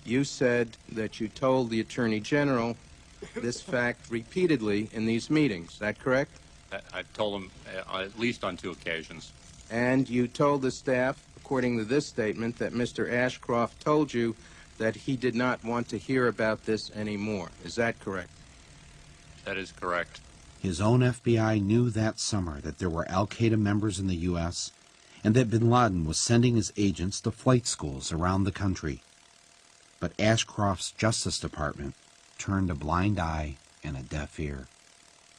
You said that you told the Attorney General this fact repeatedly in these meetings. Is that correct? I've told him at least on 2 occasions. And you told the staff, according to this statement, that Mr. Ashcroft told you that he did not want to hear about this anymore. Is that correct? That is correct. His own FBI knew that summer that there were al-Qaeda members in the U.S. and that bin Laden was sending his agents to flight schools around the country. But Ashcroft's Justice Department turned a blind eye and a deaf ear.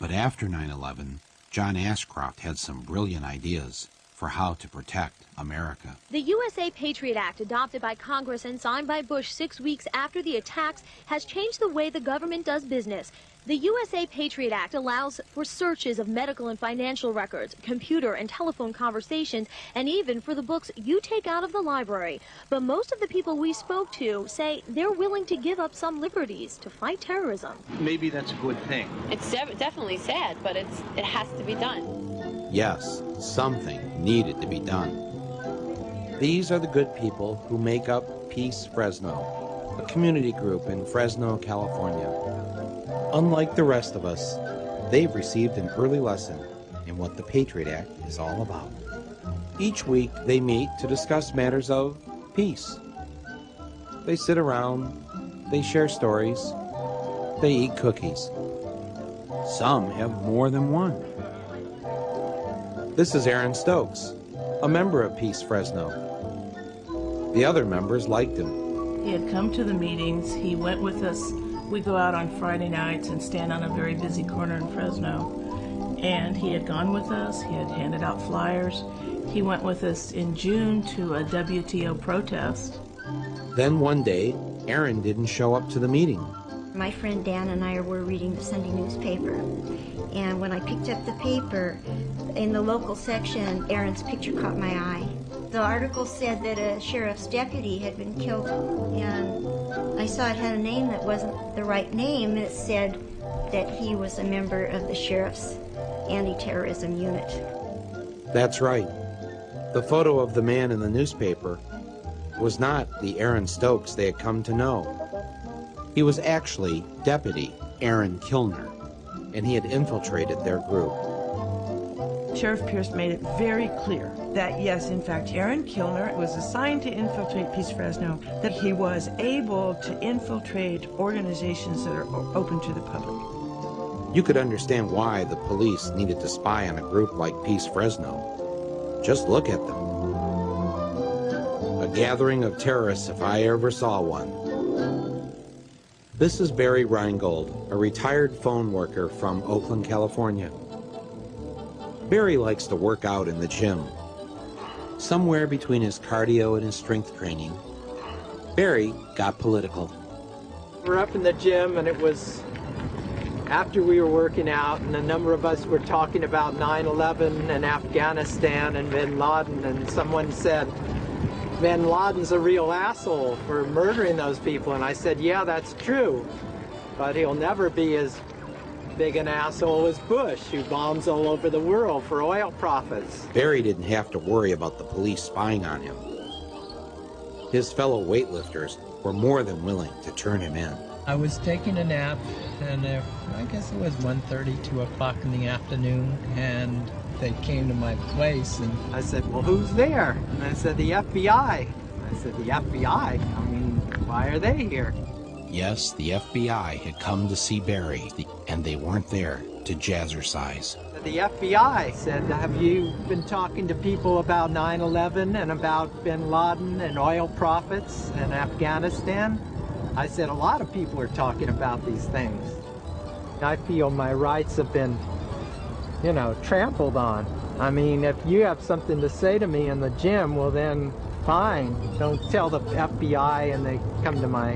But after 9/11, John Ashcroft had some brilliant ideas for how to protect America. The USA Patriot Act, adopted by Congress and signed by Bush 6 weeks after the attacks, has changed the way the government does business. The USA Patriot Act allows for searches of medical and financial records, computer and telephone conversations, and even for the books you take out of the library. But most of the people we spoke to say they're willing to give up some liberties to fight terrorism. Maybe that's a good thing. It's definitely sad, but it has to be done. Yes, something needed to be done. These are the good people who make up Peace Fresno, a community group in Fresno, California. Unlike the rest of us, they've received an early lesson in what the Patriot Act is all about. Each week, they meet to discuss matters of peace. They sit around, they share stories, they eat cookies. Some have more than one. This is Aaron Stokes, a member of Peace Fresno. The other members liked him. He had come to the meetings. He went with us. We go out on Friday nights and stand on a very busy corner in Fresno. And he had gone with us. He had handed out flyers. He went with us in June to a WTO protest. Then one day, Aaron didn't show up to the meeting. My friend Dan and I were reading the Sunday newspaper. And when I picked up the paper, in the local section, Aaron's picture caught my eye. The article said that a sheriff's deputy had been killed, and I saw it had a name that wasn't the right name. It said that he was a member of the sheriff's anti-terrorism unit. That's right. The photo of the man in the newspaper was not the Aaron Stokes they had come to know. He was actually Deputy Aaron Kilner, and he had infiltrated their group. Sheriff Pierce made it very clear that, yes, in fact, Aaron Kilner was assigned to infiltrate Peace Fresno, that he was able to infiltrate organizations that are open to the public. You could understand why the police needed to spy on a group like Peace Fresno. Just look at them. A gathering of terrorists if I ever saw one. This is Barry Reingold, a retired phone worker from Oakland, California. Barry likes to work out in the gym. Somewhere between his cardio and his strength training, Barry got political. We're up in the gym, and it was after we were working out, and a number of us were talking about 9/11 and Afghanistan and bin Laden, and someone said, bin Laden's a real asshole for murdering those people. And I said, yeah, that's true, but he'll never be as big an asshole as Bush, who bombs all over the world for oil profits. Barry didn't have to worry about the police spying on him. His fellow weightlifters were more than willing to turn him in. I was taking a nap, and I guess it was 1:30, 2 o'clock in the afternoon, and they came to my place, and I said, well, who's there? And I said, the FBI. I said, the FBI? I mean, why are they here? Yes, the FBI had come to see Barry, and they weren't there to jazzercise. The FBI said, have you been talking to people about 9/11 and about bin Laden and oil profits and Afghanistan? I said, a lot of people are talking about these things. I feel my rights have been, trampled on. I mean, if you have something to say to me in the gym, well then, fine. Don't tell the FBI and they come to my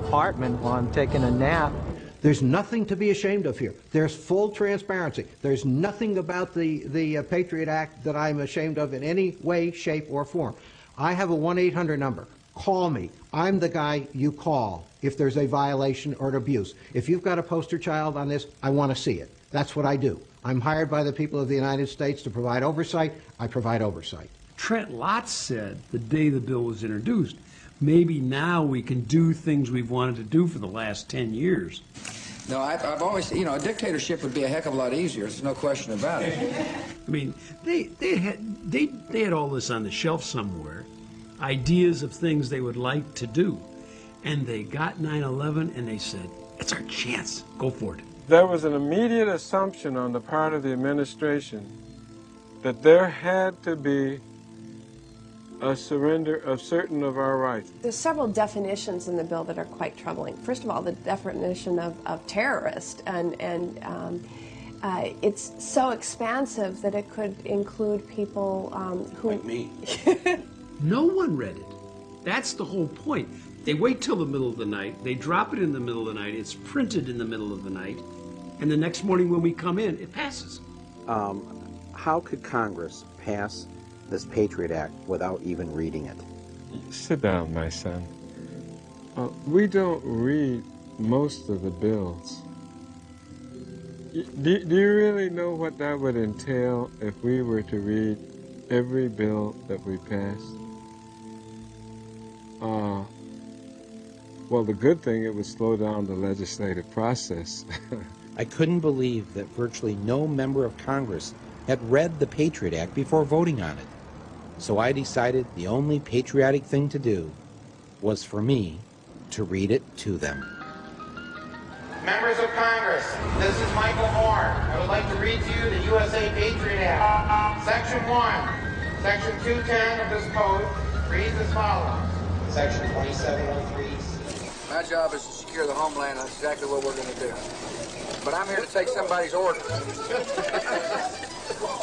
apartment while I'm taking a nap. There's nothing to be ashamed of here. There's full transparency. There's nothing about the Patriot Act that I'm ashamed of in any way, shape, or form. I have a 1-800 number. Call me. I'm the guy you call if there's a violation or an abuse. If you've got a poster child on this, I want to see it. That's what I do. I'm hired by the people of the United States to provide oversight. I provide oversight. Trent Lott said the day the bill was introduced, maybe now we can do things we've wanted to do for the last 10 years. No, I've always, you know, a dictatorship would be a heck of a lot easier. There's no question about it. I mean, they had all this on the shelf somewhere, ideas of things they would like to do. And they got 9/11 and they said, it's our chance, go for it. There was an immediate assumption on the part of the administration that there had to be a surrender of certain of our rights. There's several definitions in the bill that are quite troubling. First of all, the definition of terrorist, and it's so expansive that it could include people who... Like me. No one read it. That's the whole point. They wait till the middle of the night, they drop it in the middle of the night, it's printed in the middle of the night, and the next morning when we come in, it passes. How could Congress pass this Patriot Act without even reading it? Sit down, my son. We don't read most of the bills. Do you really know what that would entail if we were to read every bill that we passed? Well, the good thing, it would slow down the legislative process. I couldn't believe that virtually no member of Congress had read the Patriot Act before voting on it. So I decided the only patriotic thing to do was for me to read it to them. Members of Congress, this is Michael Moore. I would like to read to you the USA Patriot Act. Section 1, Section 210 of this code reads as follows. Section 2703. My job is to secure the homeland. That's exactly what we're going to do. But I'm here to take somebody's order.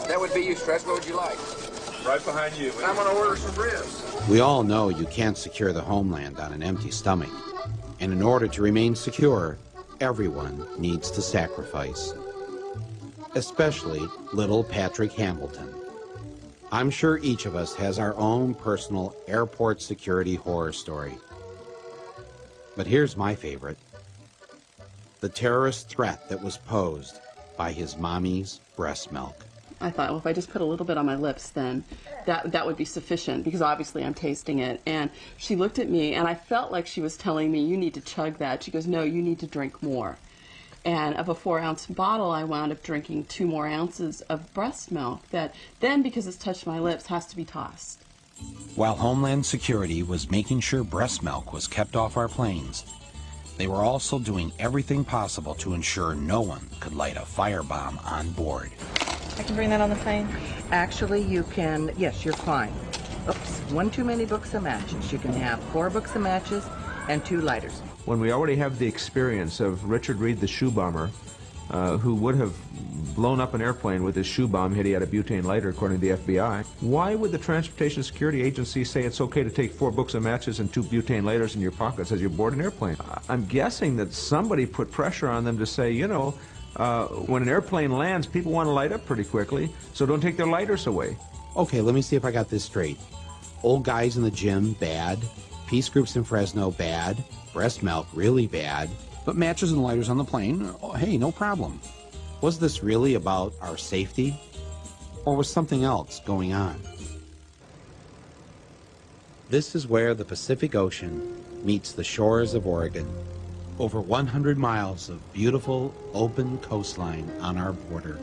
That would be you, Stress. What would you like? Right behind you. I'm going to order some ribs. We all know you can't secure the homeland on an empty stomach. And in order to remain secure, everyone needs to sacrifice. Especially little Patrick Hamilton. I'm sure each of us has our own personal airport security horror story. But here's my favorite. The terrorist threat that was posed by his mommy's breast milk. I thought, well, if I just put a little bit on my lips, then that would be sufficient, because obviously I'm tasting it. And she looked at me, and I felt like she was telling me, you need to chug that. She goes, no, you need to drink more. And of a 4-ounce bottle, I wound up drinking 2 more ounces of breast milk that then, because it's touched my lips, has to be tossed. While Homeland Security was making sure breast milk was kept off our planes, they were also doing everything possible to ensure no one could light a firebomb on board. I can bring that on the plane? Actually, you can, yes, you're fine. Oops, 1 too many books of matches. You can have 4 books of matches and 2 lighters. When we already have the experience of Richard Reed, the shoe bomber, who would have blown up an airplane with his shoe bomb had he had a butane lighter, according to the FBI, why would the Transportation Security Agency say it's okay to take 4 books of matches and 2 butane lighters in your pockets as you board an airplane? I'm guessing that somebody put pressure on them to say, you know, when an airplane lands, people want to light up pretty quickly, so don't take their lighters away. Okay, let me see if I got this straight. Old guys in the gym, bad. Peace groups in Fresno, bad. Breast milk, really bad. But matches and lighters on the plane, oh, hey, no problem. Was this really about our safety? Or was something else going on? This is where the Pacific Ocean meets the shores of Oregon. Over 100 miles of beautiful, open coastline on our border.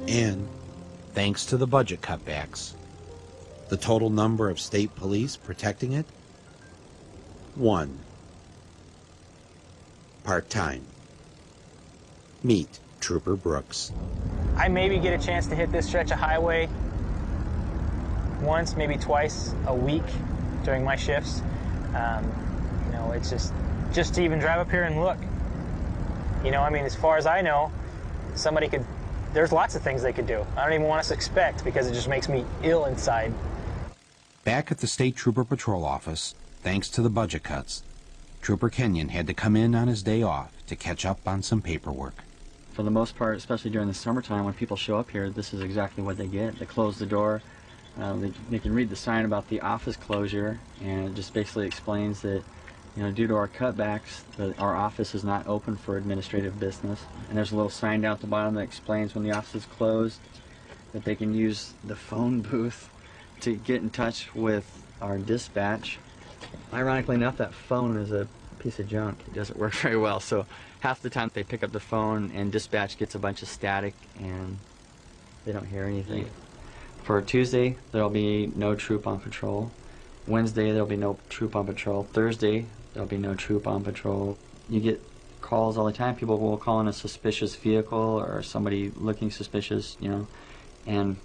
And, thanks to the budget cutbacks, the total number of state police protecting it? 1. Part-time. Meet Trooper Brooks. I maybe get a chance to hit this stretch of highway once, maybe twice a week during my shifts. You know, it's just to even drive up here and look. You know, I mean, as far as I know, somebody could, there's lots of things they could do. I don't even want us to expect, because it just makes me ill inside. Back at the State Trooper Patrol Office, thanks to the budget cuts, Trooper Kenyon had to come in on his day off to catch up on some paperwork. For the most part, especially during the summertime, when people show up here, this is exactly what they get. They close the door. They can read the sign about the office closure, and it just basically explains that, you know, due to our cutbacks, our office is not open for administrative business. And there's a little sign down at the bottom that explains when the office is closed, that they can use the phone booth to get in touch with our dispatch Ironically enough, that phone is a piece of junk. It doesn't work very well, so half the time they pick up the phone and dispatch gets a bunch of static and they don't hear anything. For Tuesday, there'll be no troop on patrol. Wednesday, there'll be no troop on patrol. Thursday, there'll be no troop on patrol. You get calls all the time. People will call in a suspicious vehicle or somebody looking suspicious, you know, and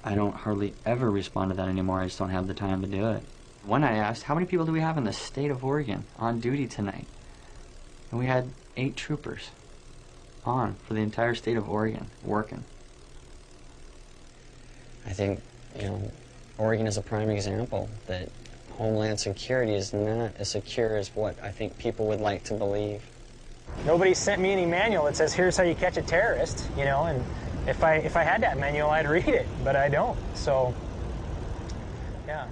I don't hardly ever respond to that anymore. I just don't have the time to do it. One night I asked, how many people do we have in the state of Oregon on duty tonight? And we had 8 troopers on for the entire state of Oregon working. I think, you know, Oregon is a prime example that Homeland Security is not as secure as what I think people would like to believe. Nobody sent me any manual that says, here's how you catch a terrorist, you know, and if I had that manual, I'd read it, but I don't, so, yeah.